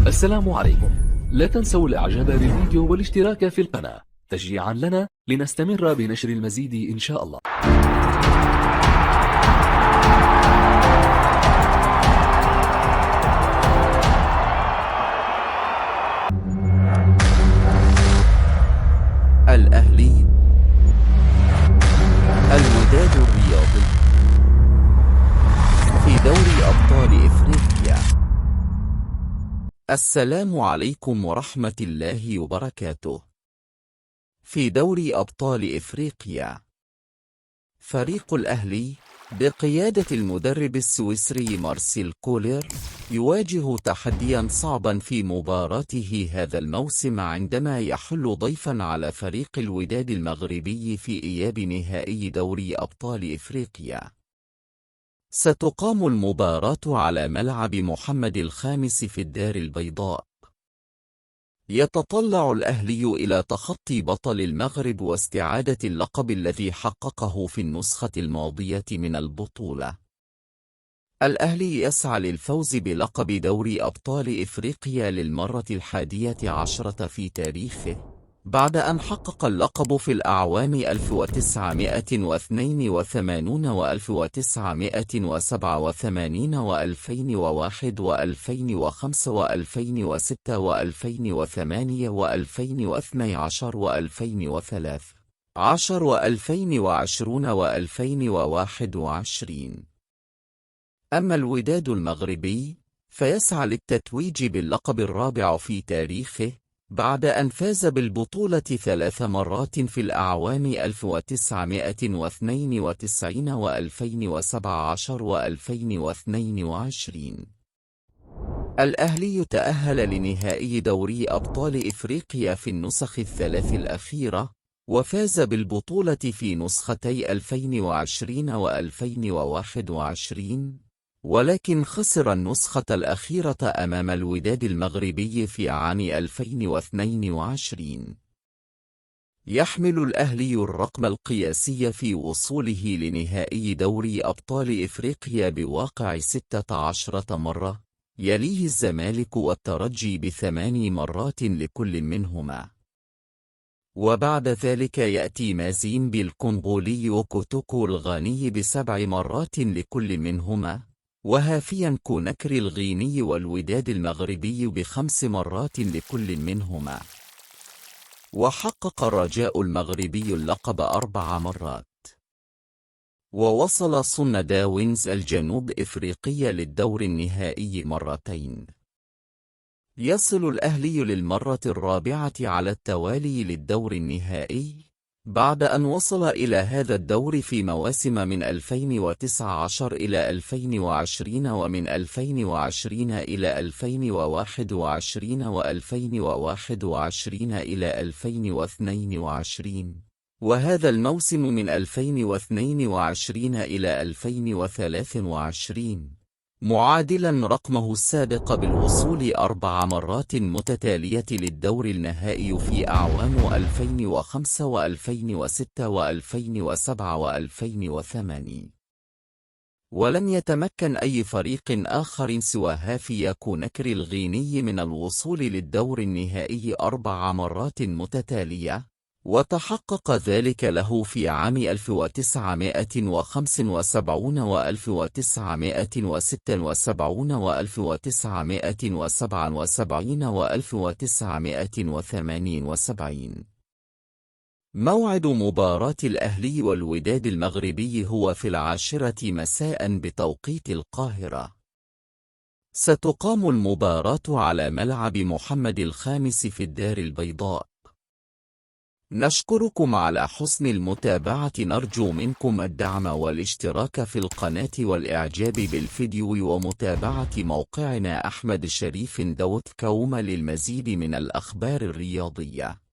السلام عليكم. لا تنسوا الاعجاب بالفيديو والاشتراك في القناة تشجيعا لنا لنستمر بنشر المزيد إن شاء الله. الأهلي، الوداد الرياضي في دوري أبطال إفريقيا. السلام عليكم ورحمة الله وبركاته. في دوري أبطال إفريقيا، فريق الأهلي بقيادة المدرب السويسري مارسيل كولر يواجه تحديا صعبا في مباراته هذا الموسم عندما يحل ضيفا على فريق الوداد المغربي في إياب نهائي دوري أبطال إفريقيا. ستقام المباراة على ملعب محمد الخامس في الدار البيضاء. يتطلع الأهلي إلى تخطي بطل المغرب واستعادة اللقب الذي حققه في النسخة الماضية من البطولة. الأهلي يسعى للفوز بلقب دوري أبطال إفريقيا للمرة 11 في تاريخه، بعد أن حقق اللقب في الأعوام 1982 و1987 و2001 و2005 و2006 و2008 و2012 و2013 و2020 و2021. أما الوداد المغربي فيسعى للتتويج باللقب الرابع في تاريخه، بعد أن فاز بالبطولة 3 مرات في الأعوام 1992 و2017 و2022. الأهلي تأهل لنهائي دوري أبطال إفريقيا في النسخ الثلاث الأخيرة، وفاز بالبطولة في نسختي 2020 و2021، ولكن خسر النسخة الأخيرة أمام الوداد المغربي في عام 2022. يحمل الأهلي الرقم القياسي في وصوله لنهائي دوري أبطال إفريقيا بواقع 16 مرة، يليه الزمالك والترجي ب8 مرات لكل منهما. وبعد ذلك يأتي مازيمبي الكونغولي وكوتوكو الغاني ب7 مرات لكل منهما، وهافيا كونكري الغيني والوداد المغربي ب5 مرات لكل منهما. وحقق الرجاء المغربي اللقب 4 مرات. ووصل صن داونز الجنوب إفريقيا للدور النهائي مرتين. يصل الأهلي للمرة الرابعة على التوالي للدور النهائي، بعد أن وصل إلى هذا الدور في مواسم من 2019 إلى 2020 ومن 2020 إلى 2021 و2021 إلى 2022، وهذا الموسم من 2022 إلى 2023، معادلا رقمه السابق بالوصول 4 مرات متتالية للدور النهائي في أعوام 2005 و2006 و2007 و2008. ولم يتمكن أي فريق آخر سوى هافي كونكري الغيني من الوصول للدور النهائي 4 مرات متتالية، وتحقق ذلك له في عام 1975 و1976 و1977 و1978. موعد مباراة الأهلي والوداد المغربي هو في 10 مساء بتوقيت القاهرة. ستقام المباراة على ملعب محمد الخامس في الدار البيضاء. نشكركم على حسن المتابعة، نرجو منكم الدعم والاشتراك في القناة والإعجاب بالفيديو ومتابعة موقعنا أحمد شريف .com للمزيد من الأخبار الرياضية.